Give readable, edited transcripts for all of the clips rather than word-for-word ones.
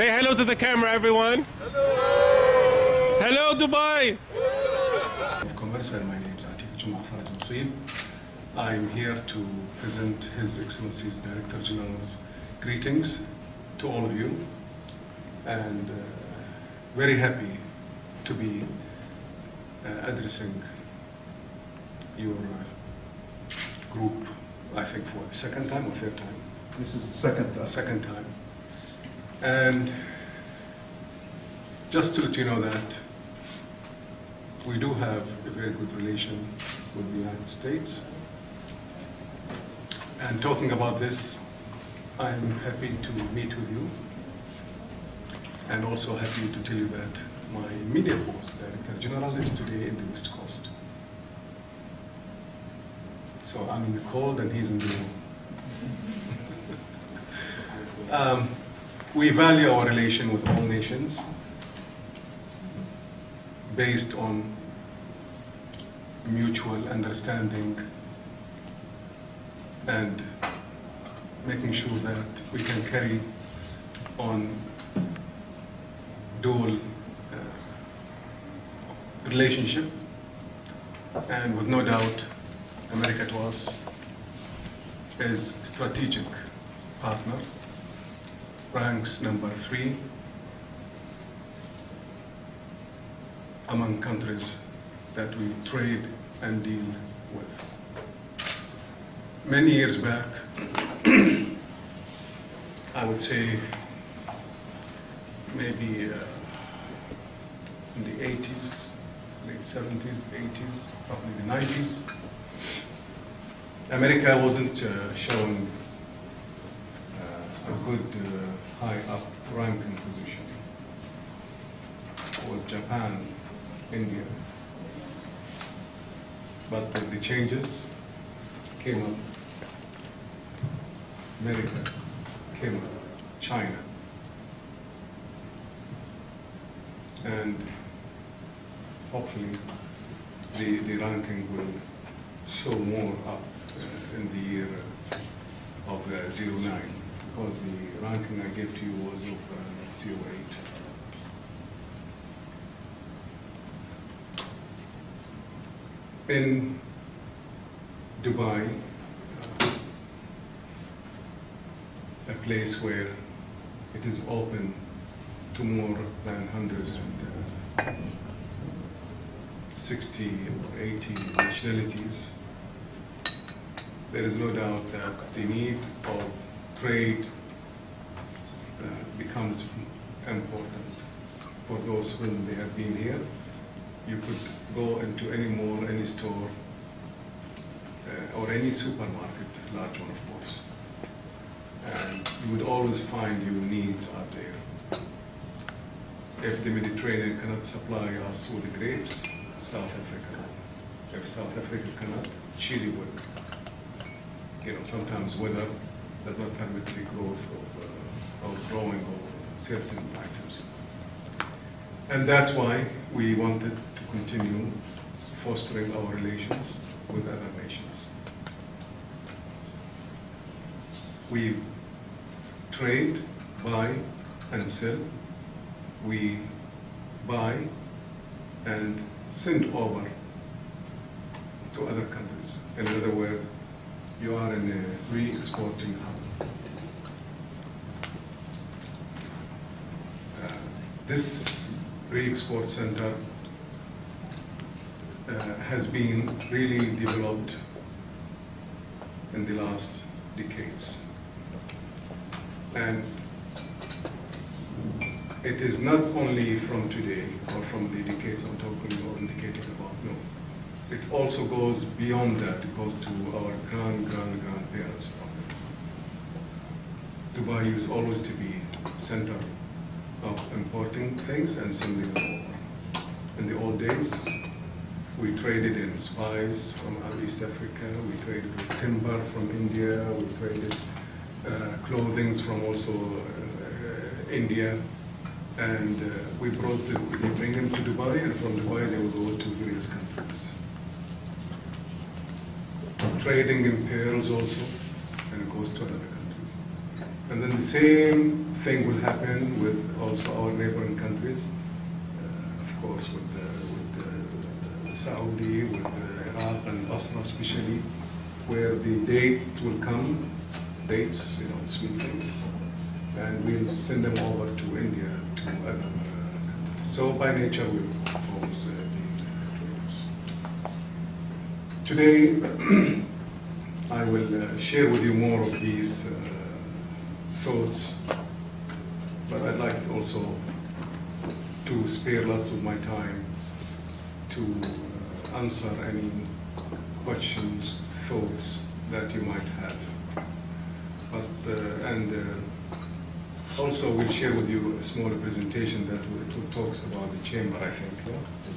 Say hello to the camera, everyone. Hello. Hello, Dubai. Commerce, and my name is Jamal Al Sharif. I'm here to present His Excellency's Director General's greetings to all of you, and very happy to be addressing your group, I think for the second time or third time? This is the second time. Second time. And just to let you know that we do have a very good relation with the United States. And talking about this, I'm happy to meet with you, and also happy to tell you that my immediate boss, Director General, is today in the West Coast. So I'm in the cold and he's in the warm. We value our relation with all nations based on mutual understanding and making sure that we can carry on dual relationship, and with no doubt America to us is strategic partners, ranks number 3 among countries that we trade and deal with. Many years back, I would say maybe in the 80s, late 70s, 80s, probably the 90s, America wasn't showing a good high up ranking position. It was Japan, India. But the changes came up. America came up, China. And hopefully the ranking will show more up in the year of 09, because the ranking I gave to you was of 08. In Dubai, a place where it is open to more than 160 or 80 nationalities, there is no doubt that the need of trade becomes important for those when they have been here. You could go into any mall, any store, or any supermarket, large one of course, and you would always find your needs out there. If the Mediterranean cannot supply us with the grapes, South Africa. If South Africa cannot, Chile would. You know, sometimes weather does not permit the growth of growing of certain items. And that's why we wanted to continue fostering our relations with other nations. We trade, buy, and sell. We buy and send over to other countries. In other words, you are in a re-exporting hub. This re-export center has been really developed in the last decades. And it is not only from today or from the decades I'm talking or indicating about, no. It also goes beyond that. It goes to our grandparents. Dubai used always to be center of importing things and sending them over. In the old days, we traded in spice from East Africa, we traded with timber from India, we traded clothing from also India, and we bring them to Dubai, and from Dubai they will go to various countries. Trading in pearls also, and it goes to other countries. And then the same thing will happen with also our neighboring countries, of course, with Saudi, with Iraq and Basra especially, where the date will come, dates, sweet things, and we'll send them over to India, to other countries. So by nature, we'll always be traders. Today, I will share with you more of these thoughts, but I'd like also to spare lots of my time to answer any questions, thoughts that you might have. Also we'll share with you a small presentation that talks about the chamber, I think. Yeah?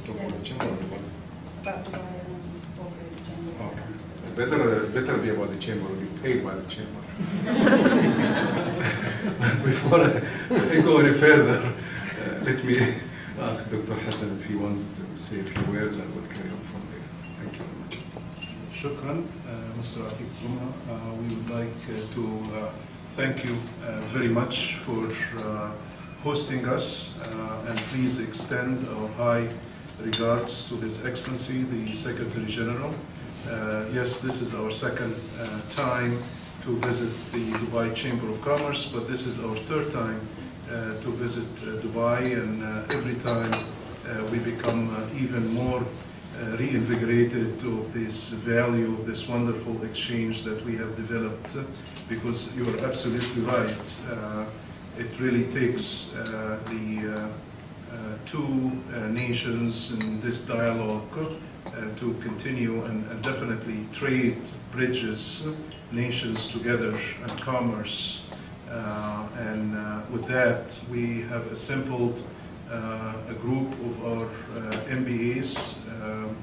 Talk about the chamber. It's about Dubai and also the chamber. Okay. Better be about the chamber, or be paid by the chamber. Before I go any further, let me ask Dr. Hassan if he wants to say a few words, and we'll carry on from there. Thank you very much. Shukran, Mr. Atiq Jumha. We would like to thank you very much for hosting us, and please extend our high regards to His Excellency, the Secretary General. Yes, this is our second time to visit the Dubai Chamber of Commerce, but this is our third time to visit Dubai, and every time we become even more reinvigorated to this value of this wonderful exchange that we have developed, because you are absolutely right. It really takes the two nations in this dialogue to continue and definitely trade bridges nations together and commerce. With that, we have assembled a group of our MBAs.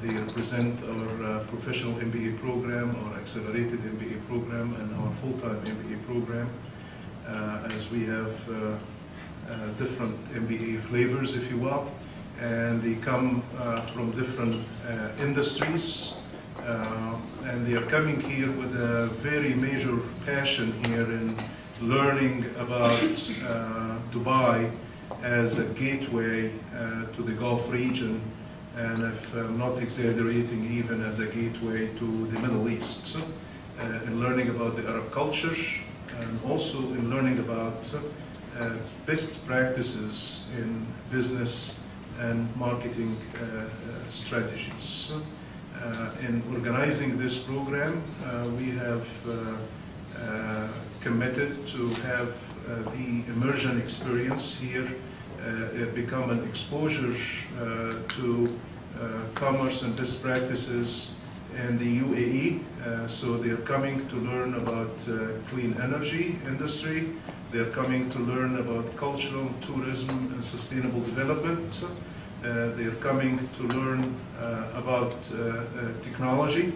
They represent our professional MBA program, our accelerated MBA program, and our full-time MBA program, as we have different MBA flavors, if you will. And they come from different industries, and they are coming here with a very major passion here in learning about Dubai as a gateway to the Gulf region, and if I'm not exaggerating, even as a gateway to the Middle East, in learning about the Arab culture, and also in learning about best practices in business and marketing strategies. In organizing this program, we have committed to have the immersion experience here become an exposure to commerce and best practices in the UAE. So they are coming to learn about clean energy industry. They are coming to learn about cultural tourism and sustainable development. They are coming to learn about technology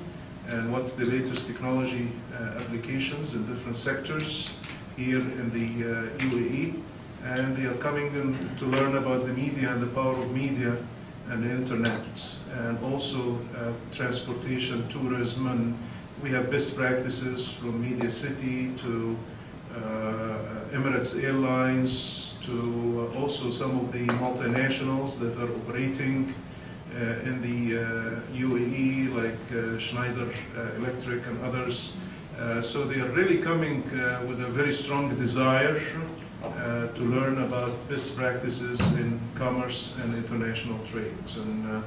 and what's the latest technology applications in different sectors here in the UAE. And they are coming in to learn about the media and the power of media and the internet, and also transportation, tourism, and we have best practices from Media City to Emirates Airlines to also some of the multinationals that are operating in the UAE, like Schneider Electric and others. So they are really coming with a very strong desire to learn about best practices in commerce and international trade. And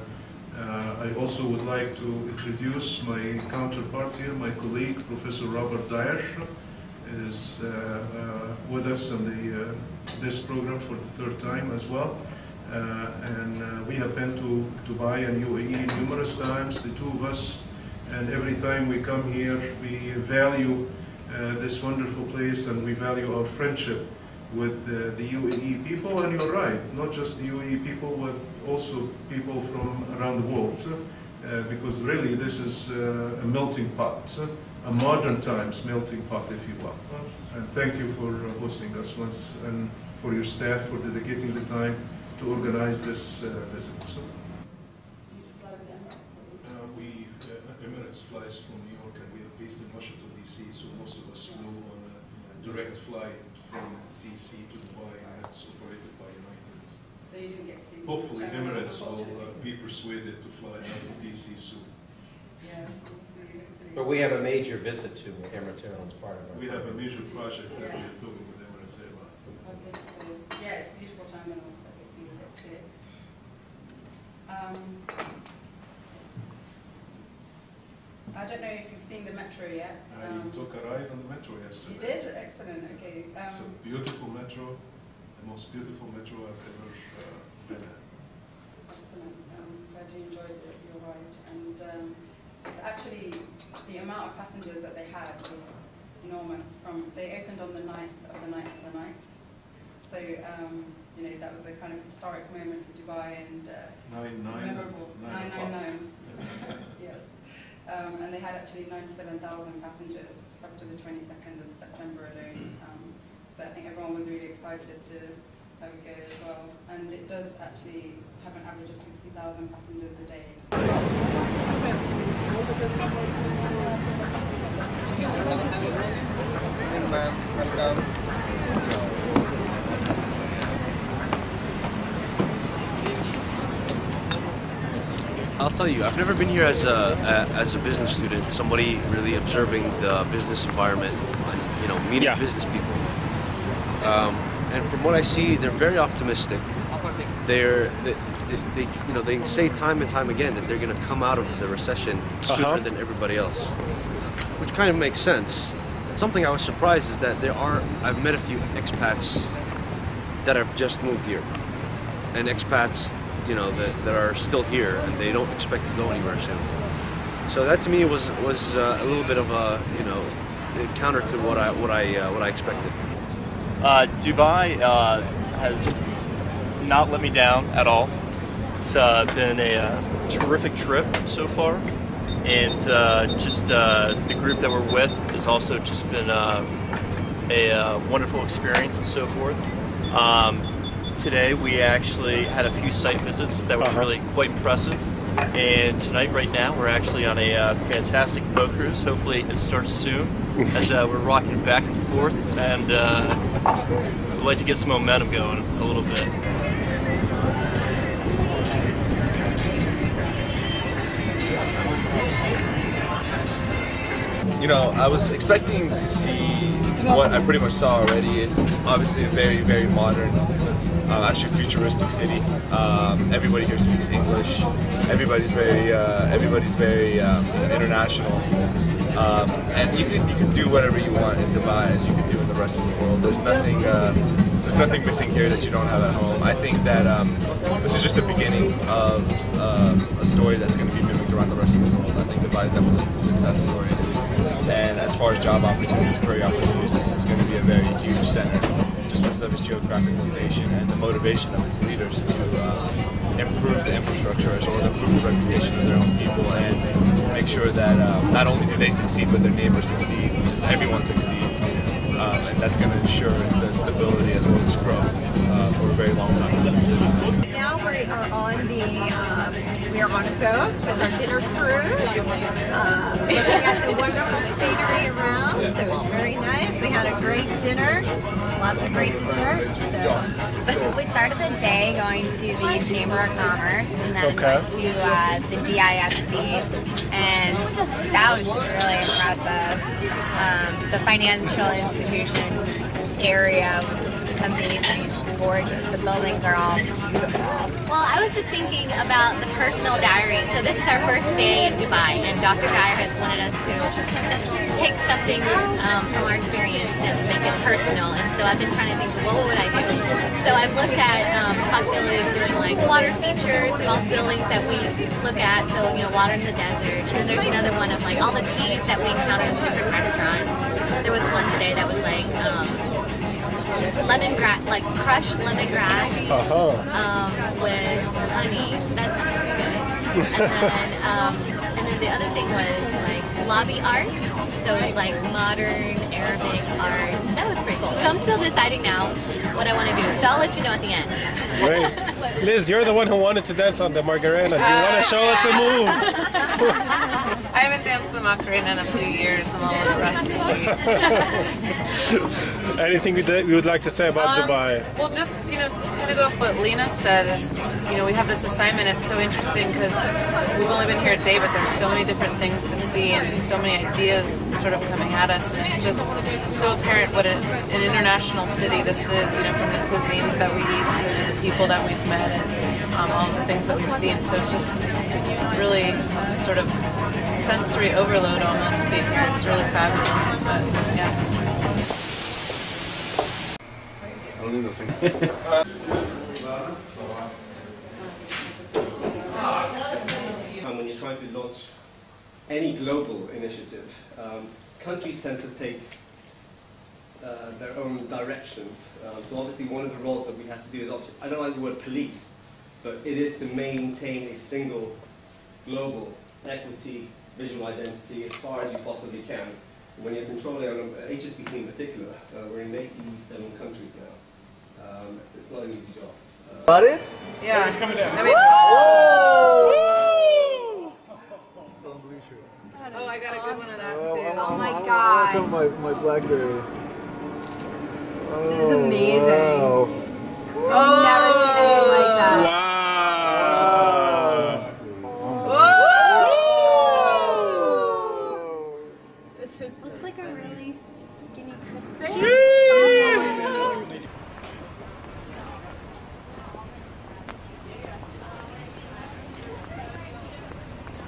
I also would like to introduce my counterpart here, my colleague, Professor Robert Dyer, is with us in this program for the third time as well. And we have been to Dubai and UAE numerous times, the two of us, and every time we come here, we value this wonderful place, and we value our friendship with the UAE people. And you're right, not just the UAE people, but also people from around the world, because really this is a melting pot, a modern times melting pot, if you will. And thank you for hosting us once, and for your staff for dedicating the time to organize this visit. Emirates flies from New York, and we are based in Washington, D.C., so most of us flew on a direct flight from DC to Dubai, and that's operated by United. So you didn't get to see. Hopefully Jamal Al Emirates will Sharif. be persuaded to fly out of DC soon. Yeah, we'll see. Hopefully. But we have a major visit to Emirates Airlines part of our. We have a major project that Yeah. we are doing with Emirates Airlines. Okay, so yeah, it's a beautiful terminal, so hopefully we'll get to see it. I don't know if you've seen the metro yet. I took a ride on the metro yesterday. You did? Excellent, okay. It's a beautiful metro, the most beautiful metro I've ever been in. Excellent. Glad you enjoyed your ride. And it's actually, the amount of passengers that they had was enormous. They opened on the 9th of the 9th of the 9th. So, you know, that was a kind of historic moment for Dubai and 9/9. memorable. 9/9. 999. Yes. And they had actually 97,000 passengers up to the 22nd of September alone. So I think everyone was really excited to have a go as well. And it does actually have an average of 60,000 passengers a day. I'll tell you, I've never been here as a business student, somebody really observing the business environment, and, you know, meeting business people. And from what I see, they're very optimistic. They say time and time again that they're going to come out of the recession sooner than everybody else, which kind of makes sense. And something I was surprised is that I've met a few expats that have just moved here, and expats, you know, that are still here and they don't expect to go anywhere soon. So that to me was a little bit of a, you know, counter to what I expected. Dubai has not let me down at all. It's been a terrific trip so far, and just the group that we're with has also just been a wonderful experience and so forth. Today we actually had a few site visits that were really quite impressive, and tonight right now we're actually on a fantastic boat cruise. Hopefully it starts soon as we're rocking back and forth, and we'd like to get some momentum going a little bit. You know, I was expecting to see what I pretty much saw already. It's obviously a very, very modern, actually futuristic city. Everybody here speaks English. Everybody's very international. And you can do whatever you want in Dubai as you can do in the rest of the world. There's nothing missing here that you don't have at home. I think that this is just the beginning of a story that's going to be mimicked around the rest of the world. I think Dubai is definitely a success story. And as far as job opportunities, career opportunities, this is going to be a very huge center just because of its geographic location and the motivation of its leaders to improve the infrastructure as well as improve the reputation of their own people and make sure that not only do they succeed, but their neighbors succeed, just everyone succeeds. And that's going to ensure the stability as well as growth for a very long time in the city. Now we are on a boat with our dinner cruise, looking at the wonderful scenery around, so it's very nice. We had a great dinner, lots of great desserts. So. We started the day going to the Chamber of Commerce and then went to the DIFC, and that was just really impressive. The financial institution area was amazing, gorgeous. The buildings are all beautiful. Well, I was just thinking about the personal diary. So this is our first day in Dubai, and Dr. Dyer has wanted us to take something from our experience and make it personal. And so I've been trying to think, well, what would I do? So I've looked at possibility of doing like water features of all the buildings that we look at. So, you know, water in the desert. And there's another one of like all the teas that we encountered in different restaurants. There was one today that was like lemongrass, like crushed lemongrass with honey. So that sounds good. And then the other thing was like lobby art. So it's like modern Arabic art. That was pretty cool. So I'm still deciding now what I want to do. So I'll let you know at the end. Great. Liz, you're the one who wanted to dance on the Macarena. Do you want to show us a move? I haven't danced the Macarena in a few years. I'm a little rusty. Anything you would like to say about Dubai? Well, just, to kind of go off what Lena said is, we have this assignment. It's so interesting because we've only been here a day, but there's so many different things to see and so many ideas sort of coming at us. And it's just so apparent what an international city this is, from the cuisines that we eat to the people that we've met and all the things that we've seen. So it's just really sort of sensory overload almost being here. It's really fabulous, but yeah. I don't need those things. When you're trying to launch any global initiative, countries tend to take their own directions. So obviously one of the roles that we have to do is, I don't like the word police, but it is to maintain a single global equity visual identity as far as you possibly can. When you're controlling HSBC in particular, we're in 87 countries now. It's not an easy job. Got it? Yeah. It's coming down. I mean, oh, I got a good one of that too. Oh my god. That's on my BlackBerry. This is amazing. Wow. I've never seen anything like that. This looks like a really skinny Christmas tree.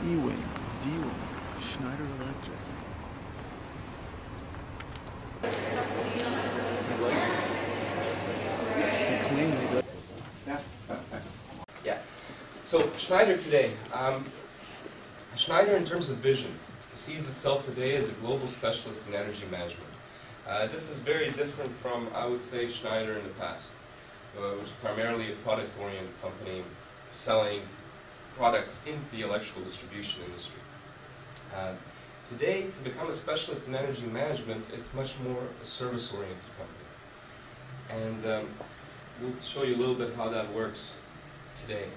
Ewing, D-Wing, Schneider Electric. He claims he does. Yeah. So Schneider today. Schneider, in terms of vision, sees itself today as a global specialist in energy management. This is very different from, I would say, Schneider in the past. It was primarily a product-oriented company selling products in the electrical distribution industry. Today, to become a specialist in energy management, it's much more a service-oriented company. And we'll show you a little bit how that works today.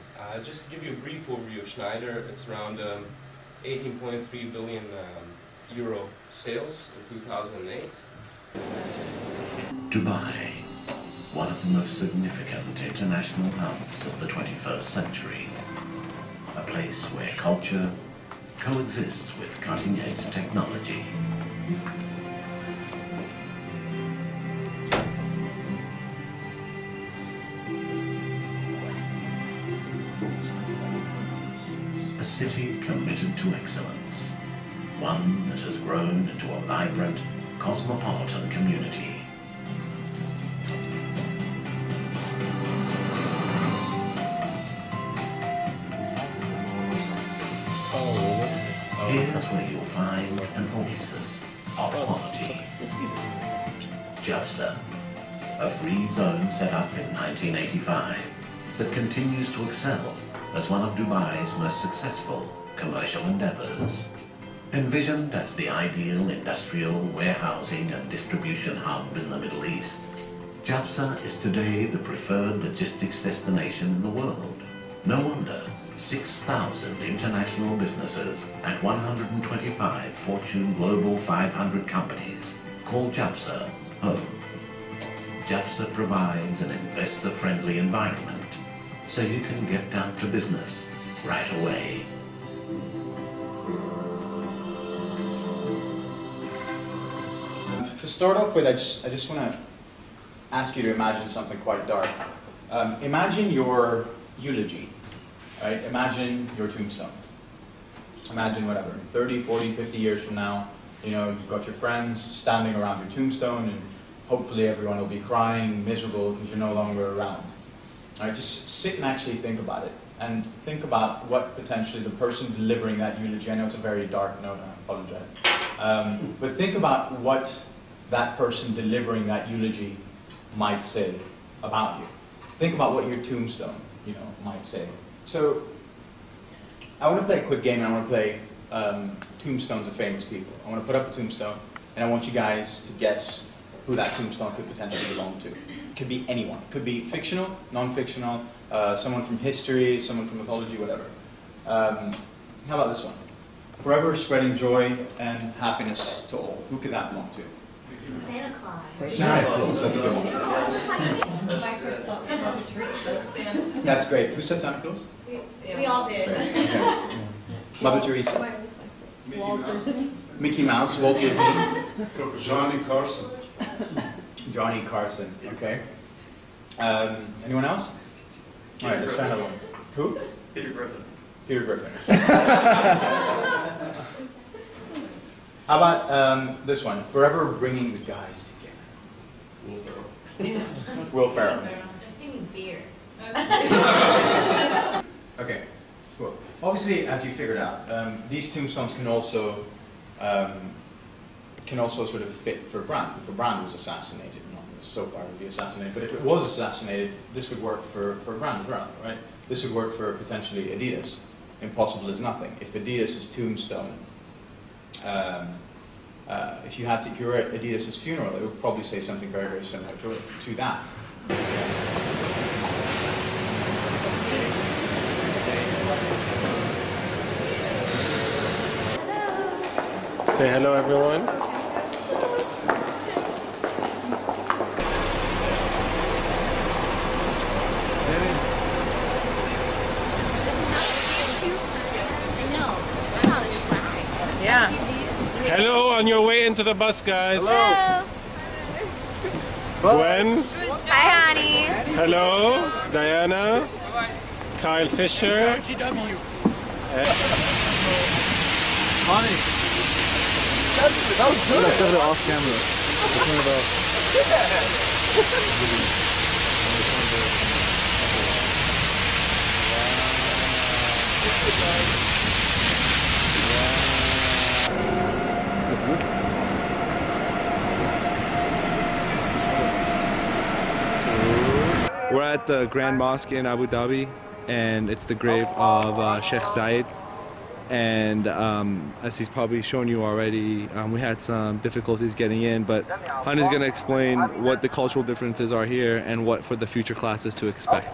Just to give you a brief overview of Schneider, it's around 18.3 billion euro sales in 2008. Dubai, one of the most significant international hubs of the 21st century. A place where culture coexists with cutting-edge technology. A city committed to excellence. One that has grown into a vibrant, cosmopolitan community. Here's where you'll find an oasis of quality. GWSB, a free zone set up in 1985 that continues to excel as one of Dubai's most successful commercial endeavors. Envisioned as the ideal industrial, warehousing and distribution hub in the Middle East, GWSB is today the preferred logistics destination in the world. No wonder 6,000 international businesses and 125 Fortune Global 500 companies call GWSB home. GWSB provides an investor-friendly environment so you can get down to business right away. To start off with, I just want to ask you to imagine something quite dark. Imagine your eulogy. Right? Imagine your tombstone. Imagine whatever, 30, 40, 50 years from now, you've got your friends standing around your tombstone and hopefully everyone will be crying, miserable because you're no longer around. All right? Just sit and actually think about it. And think about what potentially the person delivering that eulogy, I know it's a very dark note, I apologize. But think about what that person delivering that eulogy might say about you. Think about what your tombstone, might say. So, I want to play a quick game, and I want to play tombstones of famous people. I want to put up a tombstone, and I want you guys to guess who that tombstone could potentially belong to. It could be anyone. It could be fictional, non-fictional, someone from history, someone from mythology, whatever. How about this one? Forever spreading joy and happiness to all. Who could that belong to? Santa Claus. Santa Claus, that's a good one. That's great. Who said Santa Claus? We all did. Okay. Mother Teresa. Walt Disney. Mickey Mouse, Walt Disney. Johnny Carson. Johnny Carson, okay. Anyone else? All right, let's try another one. Who? Peter Griffin. Peter Griffin. How about this one? Forever bringing the guys together. Will Ferrell. I was thinking beer. Okay, cool. Obviously, as you figured out, these tombstones can also sort of fit for a brand. If a brand was assassinated, not the soap bar would be assassinated, but if it was assassinated, this would work for a brand as well, right? This would work for potentially Adidas. Impossible is nothing. If Adidas' tombstone, if you were at Adidas' funeral, it would probably say something very, very similar to that. Say hello, everyone. Yeah. Hello, on your way into the bus, guys. Hello. Gwen. Hi, honey. Hello, Diana. Kyle Fisher. Honey. That was good. Let's have it off camera. Let's turn it off. We're at the Grand Mosque in Abu Dhabi, and it's the grave of Sheikh Zayed. And as he's probably shown you already, we had some difficulties getting in, but Han is going to explain what the cultural differences are here and what for the future classes to expect.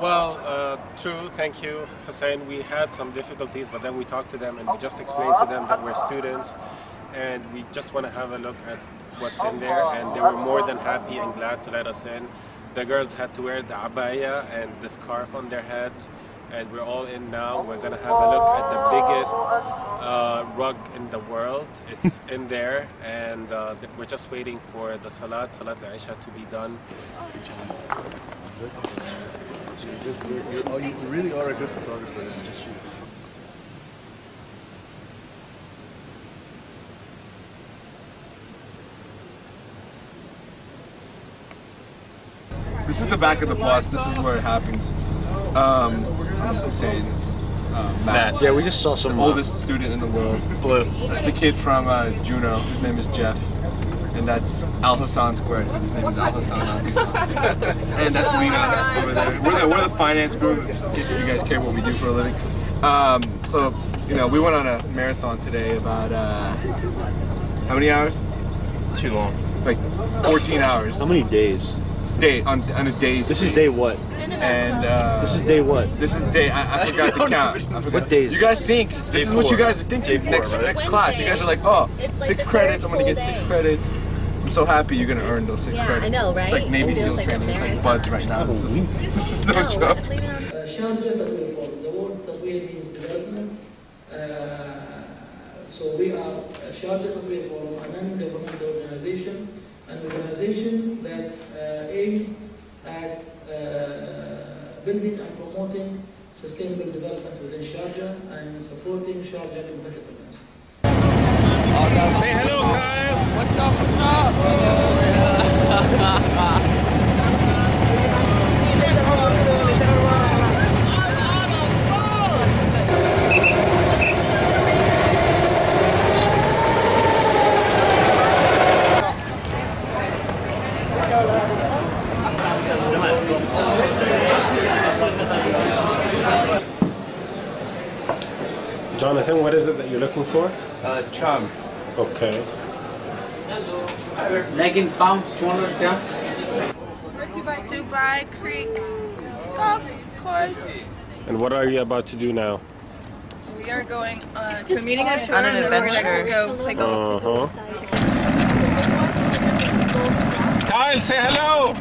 Well, true, thank you, Hussein. We had some difficulties, but then we talked to them and we just explained to them that we're students and we just want to have a look at what's in there, and they were more than happy and glad to let us in. The girls had to wear the abaya and the scarf on their heads, and we're all in now. We're going to have a look at the biggest rug in the world. It's in there, and we're just waiting for the Salat al-Isha to be done. You really are a good photographer. Just shoot. This is the back of the bus. This is where it happens. Hussein, it's Matt. Yeah, we just saw some. The oldest student in the world. Blue. That's the kid from Juno. His name is Jeff. And that's Al Hassan squared, because his name is Al Hassan. And that's Lena over there. We're the finance group, just in case you guys care what we do for a living. So, you know, we went on a marathon today about, how many hours? Too long. Like 14 hours. How many days? On a day's. This is day what? And this is day what? This is day. I forgot to count. What days? You guys think this is what you guys are thinking? Next class, you guys are like, oh, 6 credits. I'm gonna get 6 credits. I'm so happy you're gonna earn those 6 credits. I know, right? It's like Navy SEAL training. It's like buds right now. This is no joke. Sharjah Tatweer, the word Tatweer means development. So we are Sharjah Tatweer Forum, a non-governmental organization, that aims at building and promoting sustainable development within Sharjah and supporting Sharjah competitiveness. Say hello, Kyle. What's up? What's up? Jonathan, what is it that you're looking for? Charm. Okay. Leg in bounce, one, yeah. Dubai Creek golf course. And what are you about to do now? We are going to a meeting on an adventure. Go play golf. Kyle, say hello!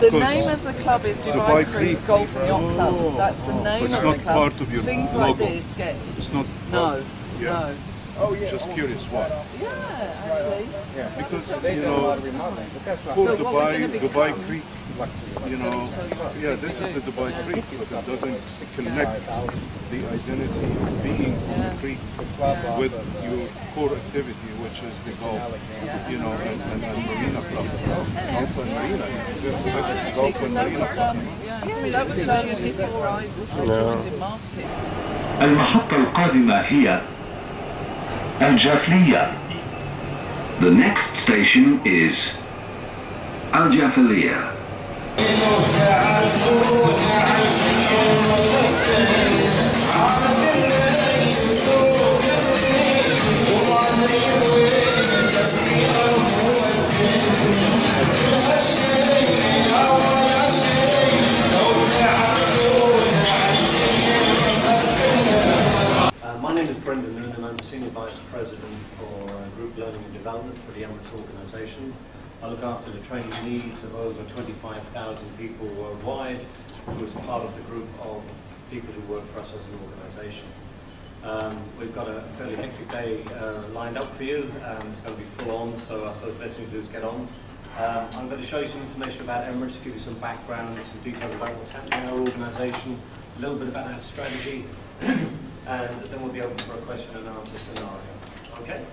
The name of the club is Dubai Creek Golf and Yacht Club. That's the name of the club. It's not part of your Things logo. like this get... It's not... No, yeah. no. Oh, yeah. Just curious why. Yeah, actually. Yeah. Because, you know, for Dubai Creek, you know, yeah, this is the Dubai Creek, but it doesn't connect the identity of being on the creek with your core activity, which is the golf, you know, and Marina Club. Golf and Marina is Golf and Marina Club. That was done before I joined in marketing. المحطة القادمة هي الجافلية. The next station is الجافلية. My name is Brendan Noon and I'm Senior Vice President for Group Learning and Development for the Emirates Organisation. I look after the training needs of over 25,000 people worldwide, who is part of the group of people who work for us as an organisation. We've got a fairly hectic day lined up for you. It's going to be full on, so I suppose the best thing to do is get on. I'm going to show you some information about Emirates, give you some background, some details about what's happening in our organisation, a little bit about our strategy, and then we'll be open for a question and answer scenario. Okay?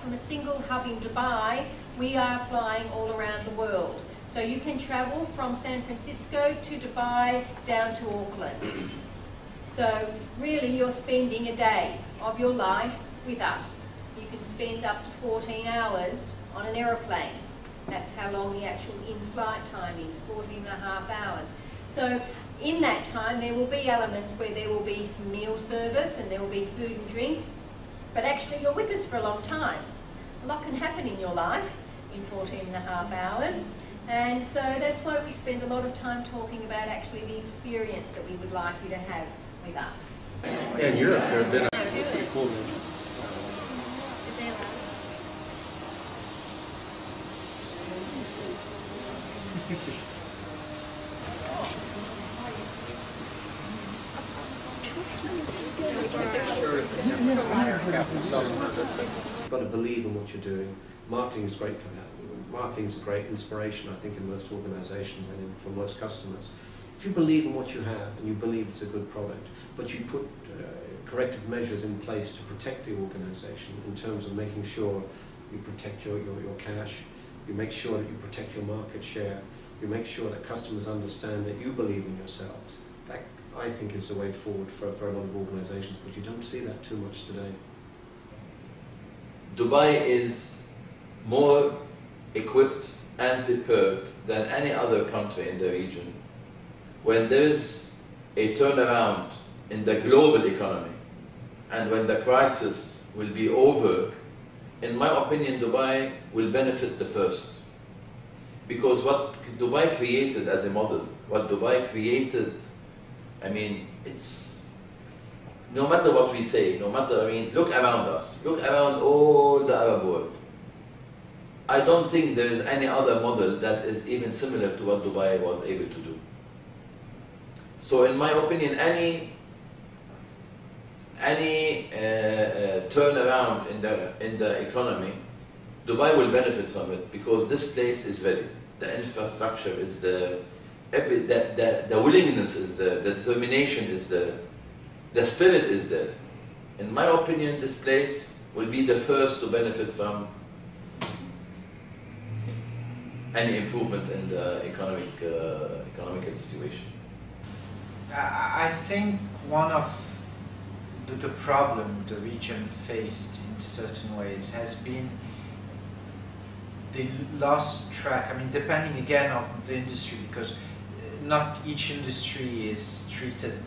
From a single hub in Dubai, we are flying all around the world. So you can travel from San Francisco to Dubai down to Auckland. So really you're spending a day of your life with us. You can spend up to 14 hours on an aeroplane. That's how long the actual in-flight time is, 14.5 hours. So in that time there will be elements where there will be some meal service and there will be food and drink, but actually you're with us for a long time. A lot can happen in your life in 14.5 hours, and so that's why we spend a lot of time talking about actually the experience that we would like you to have with us. Yeah, in Europe there have been it's pretty cool. You've got to believe in what you're doing. Marketing is great for that. Marketing is a great inspiration, I think, in most organisations and for most customers. If you believe in what you have and you believe it's a good product, but you put corrective measures in place to protect the organisation in terms of making sure you protect your cash, you make sure that you protect your market share, you make sure that customers understand that you believe in yourselves. That, I think, is the way forward for a lot of organisations, but you don't see that too much today. Dubai is more equipped and prepared than any other country in the region. When there is a turnaround in the global economy and when the crisis will be over, in my opinion, Dubai will benefit the first. Because what Dubai created as a model, what Dubai created, I mean, it's, no matter what we say, no matter, I mean, look around us, look around all the Arab world. I don't think there is any other model that is even similar to what Dubai was able to do. So in my opinion, any turnaround in the economy, Dubai will benefit from it because this place is ready. The infrastructure is there, the willingness is there, the determination is there, the spirit is there. In my opinion, this place will be the first to benefit from any improvement in the economic situation. I think one of the problem the region faced in certain ways has been the lost track. I mean, depending again on the industry, because not each industry is treated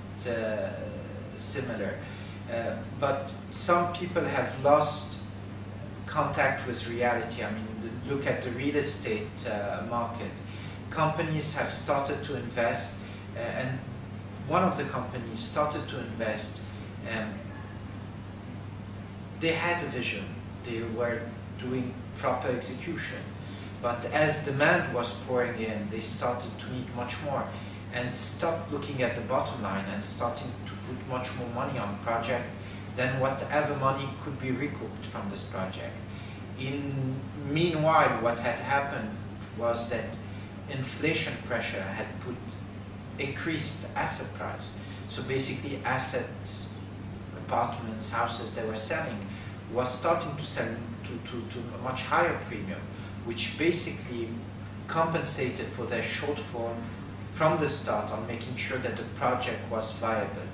similar. But some people have lost contact with reality. I mean, look at the real estate market. Companies have started to invest, and one of the companies started to invest. They had a vision. They were doing proper execution. But as demand was pouring in, they started to need much more and stopped looking at the bottom line and starting to put much more money on the project than whatever money could be recouped from this project. Meanwhile, what had happened was that inflation pressure had increased asset price. So basically apartments, houses they were selling was starting to sell to a much higher premium, which basically compensated for their shortfall from the start on making sure that the project was viable.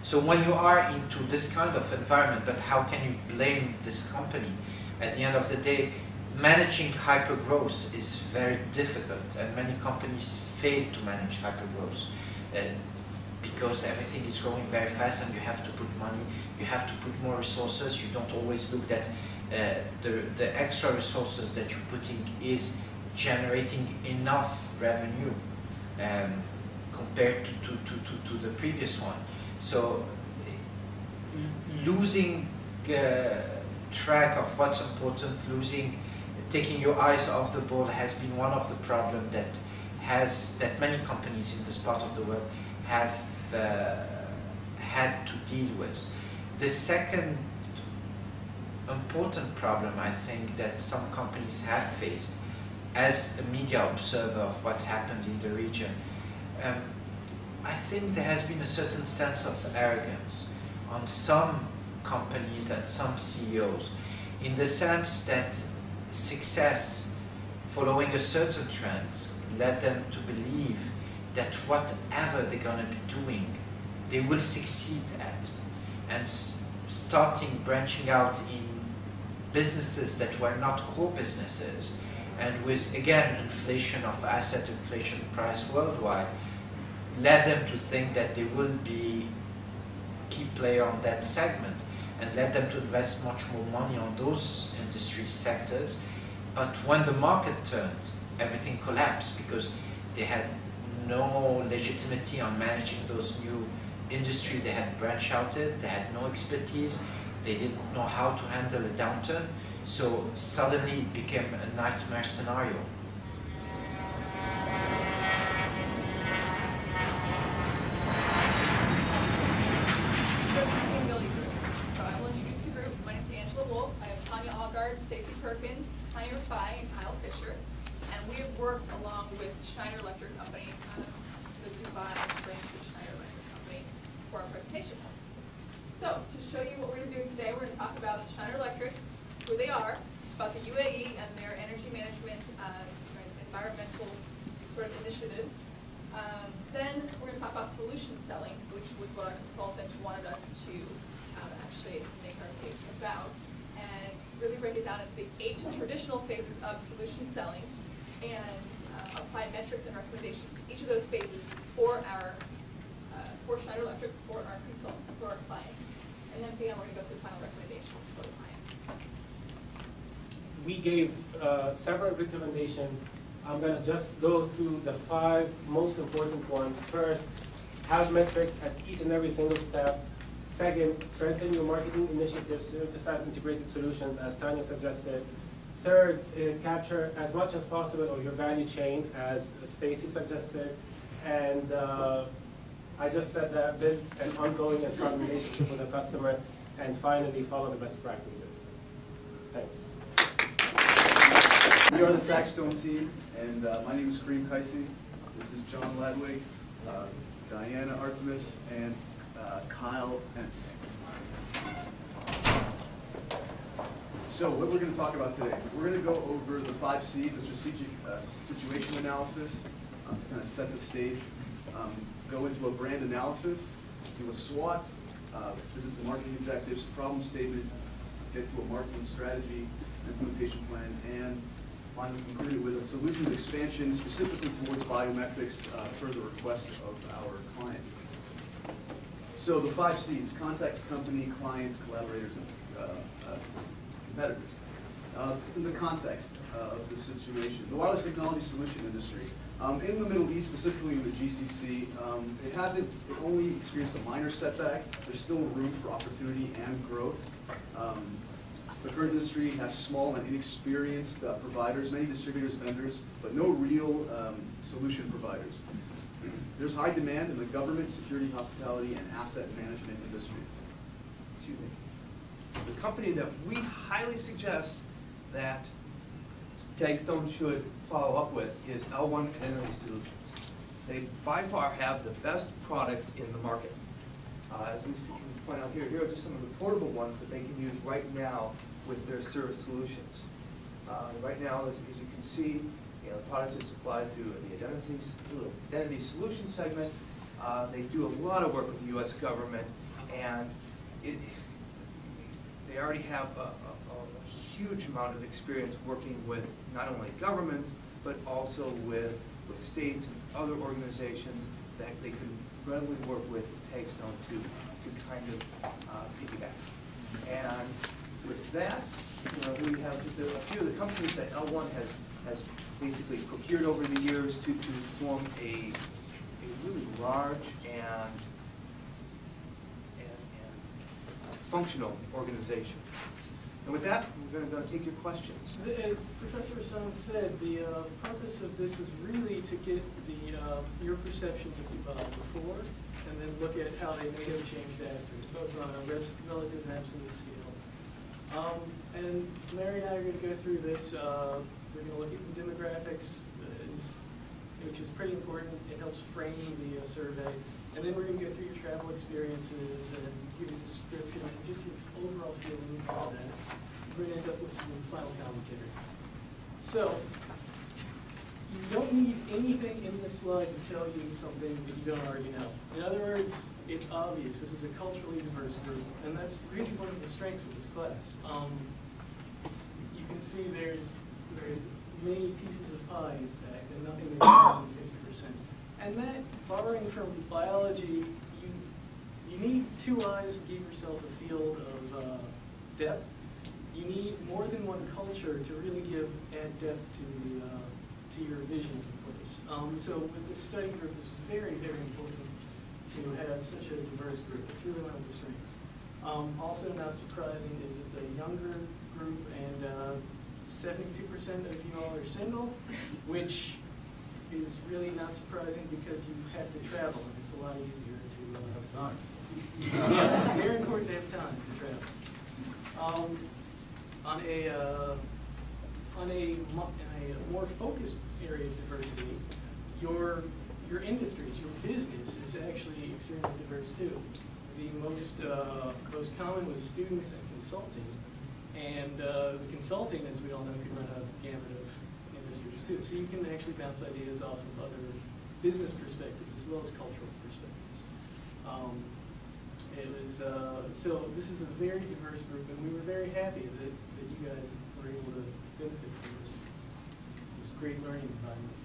So when you are into this kind of environment, but how can you blame this company? At the end of the day, managing hypergrowth is very difficult, and many companies fail to manage hypergrowth because everything is growing very fast and you have to put money, you have to put more resources. You don't always look at the extra resources that you're putting is generating enough revenue compared to the previous one. So losing track of what's important, taking your eyes off the ball has been one of the problems that many companies in this part of the world have had to deal with. The second important problem I think that some companies have faced as a media observer of what happened in the region, I think there has been a certain sense of arrogance on some companies and some CEOs, in the sense that success following a certain trends led them to believe that whatever they're going to be doing, they will succeed at, and branching out in businesses that were not core businesses, and with again inflation of asset, inflation price worldwide, led them to think that they will be key player on that segment, and led them to invest much more money on those industry sectors. But when the market turned, everything collapsed because they had no legitimacy on managing those new industries. They had branched out it, they had no expertise, they didn't know how to handle a downturn, so suddenly it became a nightmare scenario. Worked along with Schneider Electric Company, the Dubai branch of Schneider Electric Company, for our presentation. So, to show you what we're going to do today, we're going to talk about Schneider Electric, who they are, about the UAE and their energy management, environmental sort of initiatives. Then we're going to talk about solution selling, which was what our consultant wanted us to actually make our case about, and really break it down into the 8 traditional phases of solution selling, and apply metrics and recommendations to each of those phases for our for Schneider Electric, for our consultant, for our client. And then at the end, we're going to go through final recommendations for the client. We gave several recommendations. I'm going to just go through the 5 most important ones. First, have metrics at each and every single step. Second, strengthen your marketing initiatives to emphasize integrated solutions, as Tanya suggested. Third, capture as much as possible of your value chain, as Stacy suggested. And I just said that, build an ongoing and strong relationship with the customer. And finally, follow the best practices. Thanks. We are the Trackstone team, and my name is Kareem Kaisi. This is John Ladwig, Diana Artemis, and Kyle Entz. So what we're going to talk about today, we're going to go over the 5 C's, the strategic situation analysis, to kind of set the stage, go into a brand analysis, do a SWOT, business and marketing objectives, problem statement, get to a marketing strategy, implementation plan, and finally conclude with a solutions expansion specifically towards biometrics per the request of our client. So the 5 C's: context, company, clients, collaborators, and competitors. In the context of the situation, the wireless technology solution industry, in the Middle East, specifically in the GCC, it only experienced a minor setback. There's still room for opportunity and growth. The current industry has small and inexperienced providers, many distributors, vendors, but no real solution providers. There's high demand in the government, security, hospitality, and asset management industry. Excuse me. The company that we highly suggest that Tagstone should follow up with is L1 Energy Solutions. They by far have the best products in the market. As we can point out here are just some of the portable ones that they can use right now with their service solutions. Right now, as you can see, the products are supplied through the Identity Solutions segment. They do a lot of work with the U.S. government, and they already have a huge amount of experience working with not only governments, but also with states and other organizations that they could readily work with Tagstone to kind of piggyback. And with that, we have just a few of the companies that L1 has basically procured over the years to form a really large and functional organization. And with that, we're going to take your questions. As Professor Hassan said, the purpose of this was really to get your perceptions of Dubai before, and then look at how they may have changed after, both on a relative and absolute scale. And Larry and I are going to go through this. We're going to look at the demographics, which is pretty important. It helps frame the survey. And then we're going to go through your travel experiences and give you a description and just your overall feeling of that. We're going to end up with some final commentary. So, you don't need anything in this slide to tell you something that you don't already know. In other words, it's obvious. This is a culturally diverse group, and that's really one of the strengths of this class. You can see there's many pieces of pie, in fact, and nothing that's more than 50%. And that, borrowing from biology, you need 2 eyes to give yourself a field of depth. You need more than one culture to really add depth to your vision of the place. So with this study group, this is very, very important to have such a diverse group. It's really one of the strengths. Also not surprising is it's a younger group, and 72% of you all are single, which is really not surprising because you have to travel, and it's a lot easier to have time. Yeah, it's very important to have time to travel. On a more focused area of diversity, your industries, your business is actually extremely diverse too. The most common was students and consulting, and the consulting, as we all know, can run a gamut of industries too. So you can actually bounce ideas off of other business perspectives as well as cultural perspectives. So this is a very diverse group, and we were very happy that you guys were able to benefit from this great learning environment.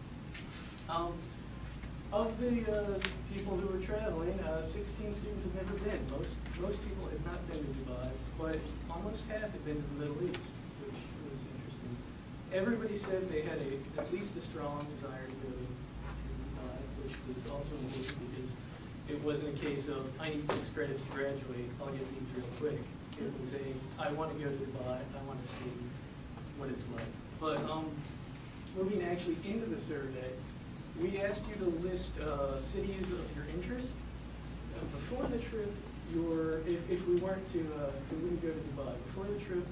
Of the people who were traveling, 16 students have never been. Most people had not been to Dubai, but almost half had been to the Middle East, which was interesting. Everybody said they had at least a strong desire to go to Dubai, which was also important because it wasn't a case of, I need 6 credits to graduate, I'll get these real quick. It was I want to go to Dubai, I want to see what it's like. But moving actually into the survey, we asked you to list cities of your interest. Before the trip, if we wouldn't go to Dubai, before the trip,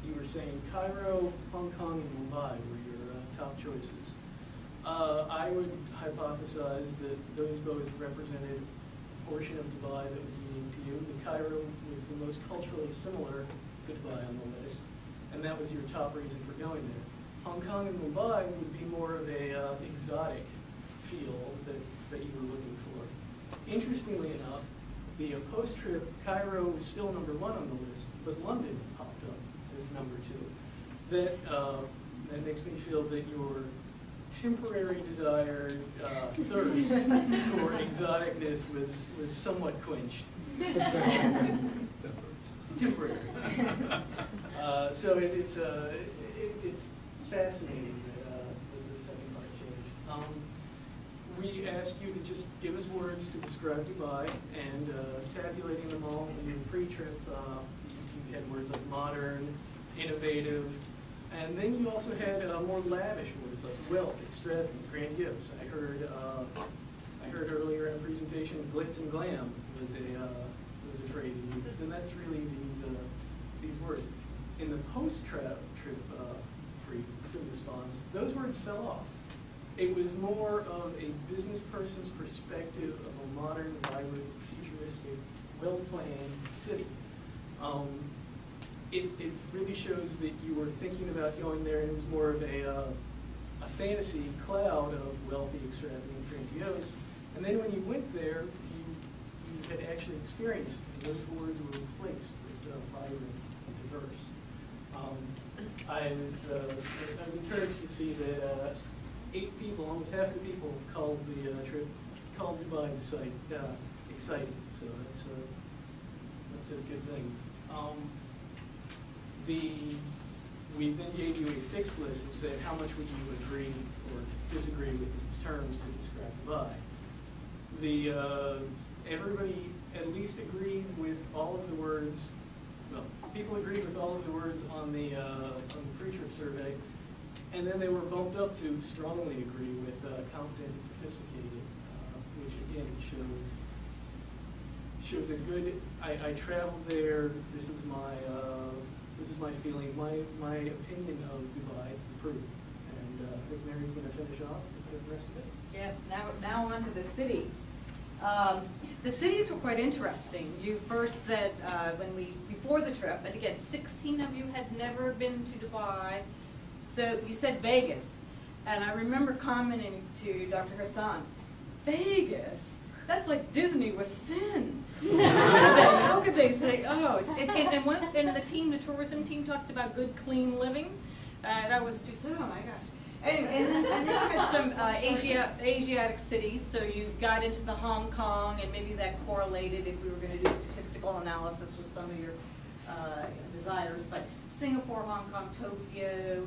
you were saying Cairo, Hong Kong, and Mumbai were your top choices. I would hypothesize that those both represented a portion of Dubai that was unique to you. The Cairo was the most culturally similar to Dubai on the list, and that was your top reason for going there. Hong Kong and Mumbai would be more of a exotic feel that you were looking for. Interestingly enough, the post-trip, Cairo was still number 1 on the list, but London popped up as number 2. That makes me feel that your temporary desire, thirst for exoticness was somewhat quenched. Temporary. So it's fascinating that the second part changed. We ask you to just give us words to describe Dubai, and tabulating them all in your pre-trip, you had words like modern, innovative, and then you also had more lavish words like wealth, extravagant, grandiose. I heard earlier in a presentation, glitz and glam was a phrase used, and that's really these words. In the post-trip free response, those words fell off. It was more of a business person's perspective of a modern, vibrant, futuristic, well-planned city. It really shows that you were thinking about going there, and it was more of a fantasy cloud of wealthy, extravagant, grandiose. And then when you went there, you had actually experienced it. Those words were replaced with vibrant and diverse. I was encouraged to see that 8 people, almost half the people, called the trip, called Dubai the site exciting. So that says good things. We then gave you a fixed list and said how much would you agree or disagree with these terms to describe Dubai. Everybody at least agreed with all of the words. Well, people agreed with all of the words on the pre-trip survey, and then they were bumped up to strongly agree with competent and sophisticated, which again shows a good. I traveled there. This is my feeling. My opinion of Dubai improved, and I think Mary's going to finish off with the rest of it. Yes. Now on to the cities. The cities were quite interesting. You first said before the trip, and again, 16 of you had never been to Dubai. So you said Vegas, and I remember commenting to Dr. Hassan, Vegas? That's like Disney with sin. How could they say, oh, and the tourism team talked about good, clean living. That was just, oh my gosh. And then you had some Asiatic cities, so you got into the Hong Kong, and maybe that correlated if we were going to do statistical analysis with some of your desires. But Singapore, Hong Kong, Tokyo.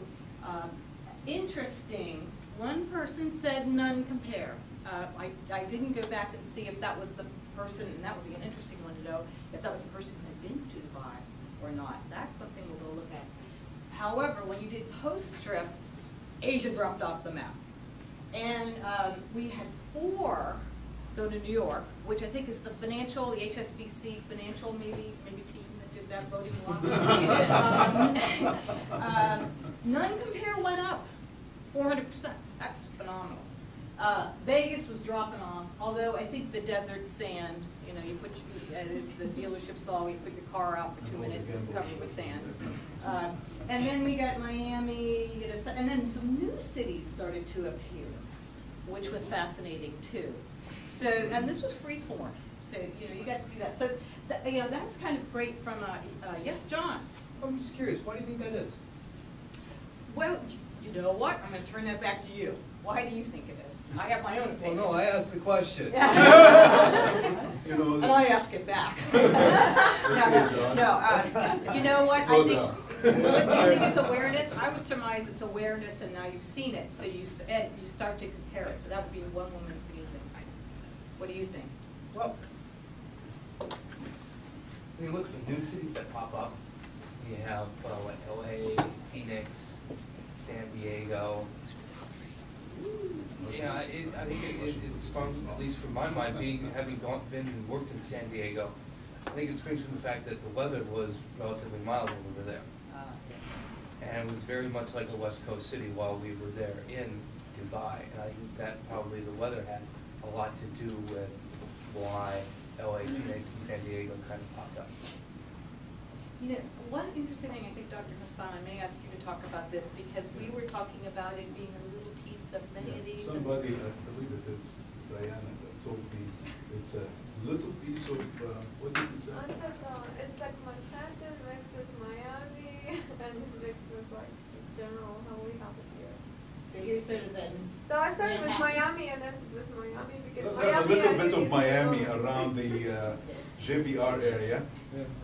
Interesting. One person said none compare. I didn't go back and see if that was the person, and that would be an interesting one to know, if that was the person who had been to Dubai or not. That's something we'll go look at. However, when you did post-trip, Asia dropped off the map. And we had 4 go to New York, which I think is the HSBC financial maybe team that did that voting block. None compare went up 400%. That's phenomenal. Vegas was dropping off, although I think the desert sand, you put as the dealership saw, you put your car out for 2 minutes, it's covered with sand. And then we got Miami, and then some new cities started to appear, which was fascinating too. So, and this was free form. So, you got to do that. So, that's kind of great from, yes, John? I'm just curious, why do you think that is? Well, you know what? I'm going to turn that back to you. Why do you think it is? I have my own opinion. Oh, no, I asked the question. And I ask it back. No, you know what? I think. Do you think it's awareness? I would surmise it's awareness, and now you've seen it, so you start to compare it. So that would be one woman's musings. What do you think? Well, when you look at the new cities that pop up, you have like LA, Phoenix, San Diego. Yeah, I think it springs, at least from my mind, having been and worked in San Diego, I think it springs from the fact that the weather was relatively mild when we were there. And it was very much like a West Coast city while we were there in Dubai. And I think that probably the weather had a lot to do with why LA, Phoenix, and San Diego kind of popped up. One interesting thing, I think, Dr. Hassan, I may ask you to talk about this, because we were talking about it being a little piece of many of these. Somebody, I believe it is Diana, that told me it's a little piece of, what did you say? I said, it's like Manhattan mixed with Miami, and mixed with like just general how we have it here. So you sort of then. So I started with Manhattan. Miami and then with Miami because It does have a Miami little I bit really of Miami feel- around the JBR area.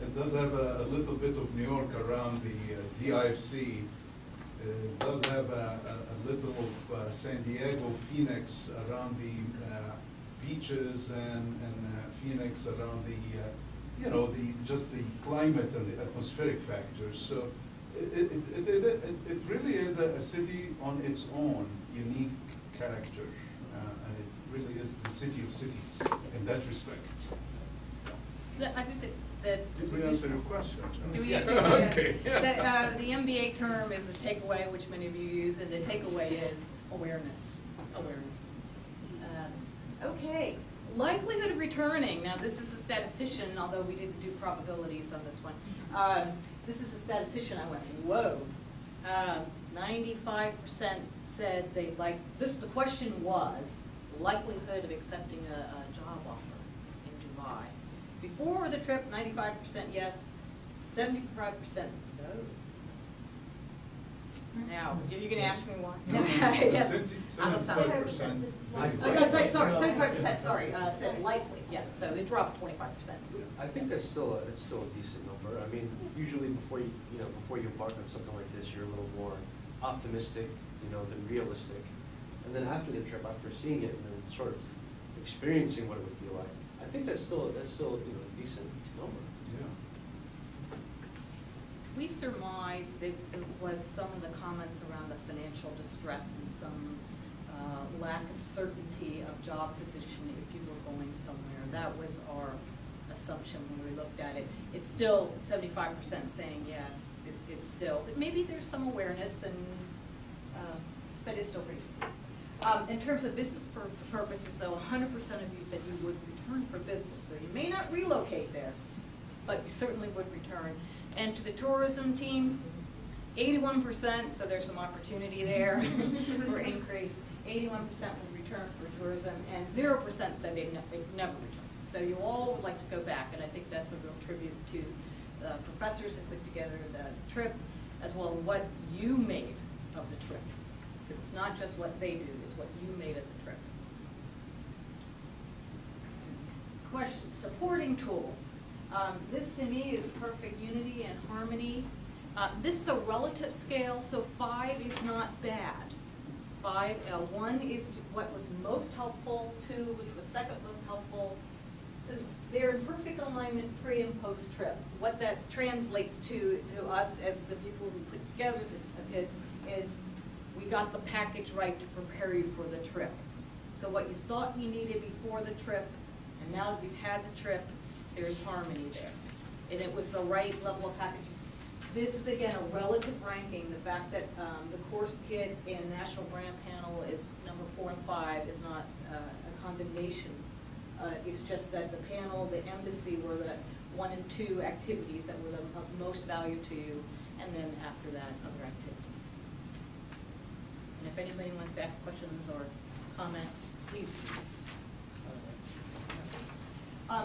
It does have a little bit of New York around the DIFC. It does have a little of San Diego, Phoenix around the beaches and Phoenix around just the climate and the atmospheric factors. So it really is a city on its own, unique character, and it really is the city of cities in that respect. I think that. Did we answer your question? Do we Yeah. answer your Okay. The MBA term is a takeaway, which many of you use, and the takeaway is awareness. Awareness. Okay, likelihood of returning. Now, this is a statistician, although we didn't do probabilities on this one. This is a statistician. I went, whoa. 95% said they like. This. The question was likelihood of accepting a job offer in Dubai. Before the trip, 95% yes, 75% no. Now, you're going to ask me why? Yes. 75%. No, sorry, 75%, sorry, said likely, yes, so it dropped 25%. I think that's still a decent number. I mean, usually before you embark on something like this, you're a little more optimistic, than realistic. And then after the trip, after seeing it and then sort of experiencing what it would be like, I think that's still a decent number. Yeah. We surmised it was some of the comments around the financial distress and some lack of certainty of job position if you were going somewhere. That was our assumption when we looked at it. It's still 75% saying yes. It's still, maybe there's some awareness, but it's still pretty good. In terms of business purposes, though, 100% of you said you would return for business. So you may not relocate there, but you certainly would return. And to the tourism team, 81%, so there's some opportunity there for increase. 81% would return for tourism, and 0% said they'd never return. So you all would like to go back, and I think that's a real tribute to the professors that put together the trip, as well as what you made of the trip. Because it's not just what they do, it's what you made of the trip. Question, supporting tools. This to me is perfect unity and harmony. This is a relative scale, so 5 is not bad. 1 is what was most helpful, 2 which was second most helpful. So they're in perfect alignment pre and post trip. What that translates to us as the people who put together it is we got the package right to prepare you for the trip. So what you thought you needed before the trip, and now that we've had the trip, there's harmony there. And it was the right level of packaging. This is, again, a relative ranking. The fact that the course kit and National Brand Panel is number 4 and 5 is not a condemnation. It's just that the panel, the embassy were the 1 and 2 activities that were of most value to you, and then after that, other activities. And if anybody wants to ask questions or comment, please.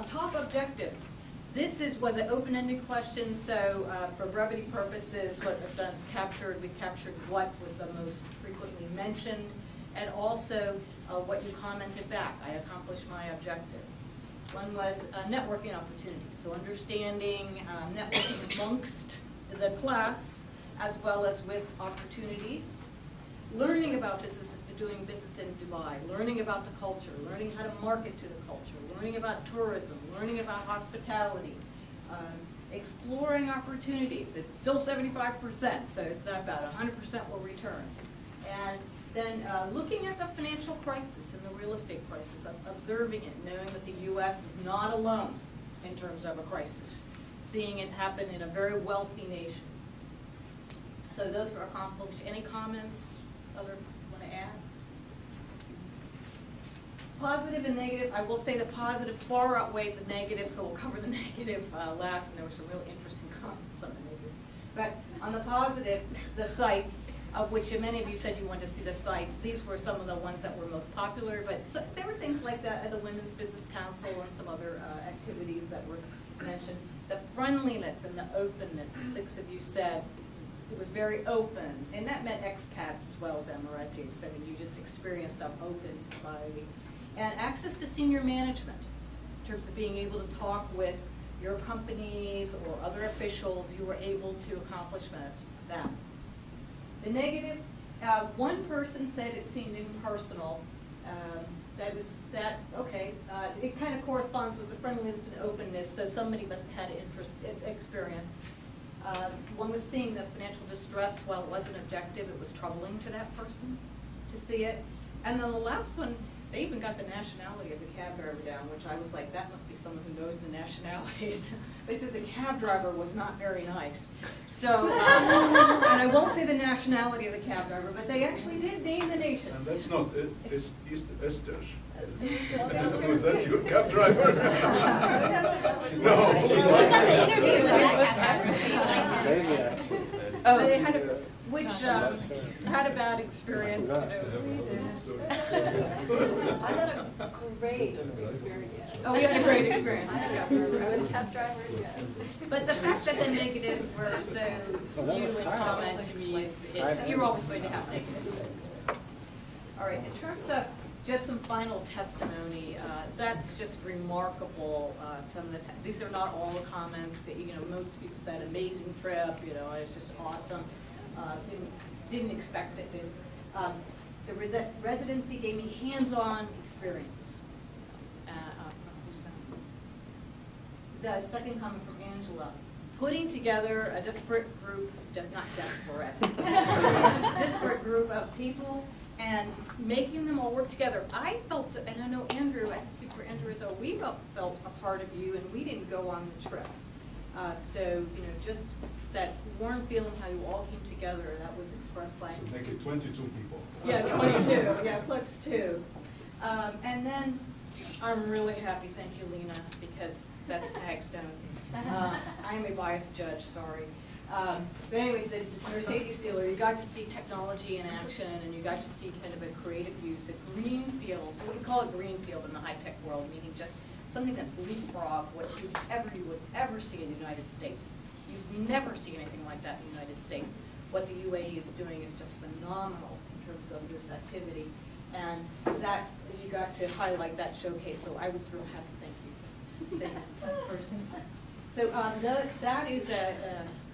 Top objectives. This was an open-ended question, so for brevity purposes, what I've done is we've captured what was the most frequently mentioned, and also what you commented back. I accomplished my objectives. One was networking opportunities, so understanding networking amongst the class, as well as with opportunities. Learning about business, doing business in Dubai, learning about the culture, learning how to market to the culture, learning about tourism, learning about hospitality, exploring opportunities. It's still 75%, so it's not bad. 100% will return. And then looking at the financial crisis and the real estate crisis, observing it, knowing that the U.S. is not alone in terms of a crisis, seeing it happen in a very wealthy nation. So those were accomplished. Any comments? Other want to add? Positive and negative. I will say the positive far outweighed the negative, so we'll cover the negative last. And there were some really interesting comments on the negatives. But on the positive, the sites, of which many of you said you wanted to see the sites. These were some of the ones that were most popular, but there were things like the Women's Business Council and some other activities that were mentioned. The friendliness and the openness, 6 of you said, It was very open, and that meant expats as well as Emiratis. I mean, you just experienced an open society. And access to senior management, in terms of being able to talk with your companies or other officials, you were able to accomplish that. The negatives, one person said it seemed impersonal. It kind of corresponds with the friendliness and openness, so somebody must have had experience. One was seeing the financial distress. While it wasn't objective, it was troubling to that person to see it. And then the last one, they even got the nationality of the cab driver down, which I was like, that must be someone who knows the nationalities. They said the cab driver was not very nice. So, and I won't say the nationality of the cab driver, but they actually did name the nation. And that's not it, it's East Esther. Was Was that your cab driver? No. Oh, they had had a bad experience. I had a great experience. Oh, we had a great experience. Cab drivers, yes. But the fact that the negatives were so few in comment to me is, you're always going to have negatives. All right, in terms of just some final testimony, that's just remarkable. Some of these are not all the comments. Most people said amazing trip. It's just awesome. Didn't expect it. The residency gave me hands-on experience. The second comment from Angela, putting together a disparate group, not desperate, disparate group of people and making them all work together. I felt, and I know Andrew, I can speak for Andrew as well, we felt a part of you, and we didn't go on the trip. So, just that warm feeling how you all came together, that was expressed by... So make it 22 people. Yeah, 22, yeah, plus 2. And then, I'm really happy, thank you, Lena, because that's Tagstone. I'm a biased judge, sorry. But anyways, the Mercedes dealer, you got to see technology in action, and you got to see kind of a creative use, a green field. We call it green field in the high-tech world, meaning just something that's leapfrog what you would ever see in the United States. You've never seen anything like that in the United States. What the UAE is doing is just phenomenal in terms of this activity, and that you got to highlight that showcase. So I was real happy. Thank you for saying that person. So that is a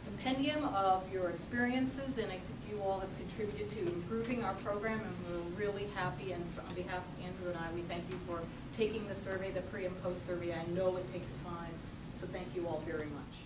compendium of your experiences, and I think you all have contributed to improving our program, and we're really happy. And on behalf of Andrew and I, we thank you for taking the survey, the pre and post survey. I know it takes time, so thank you all very much.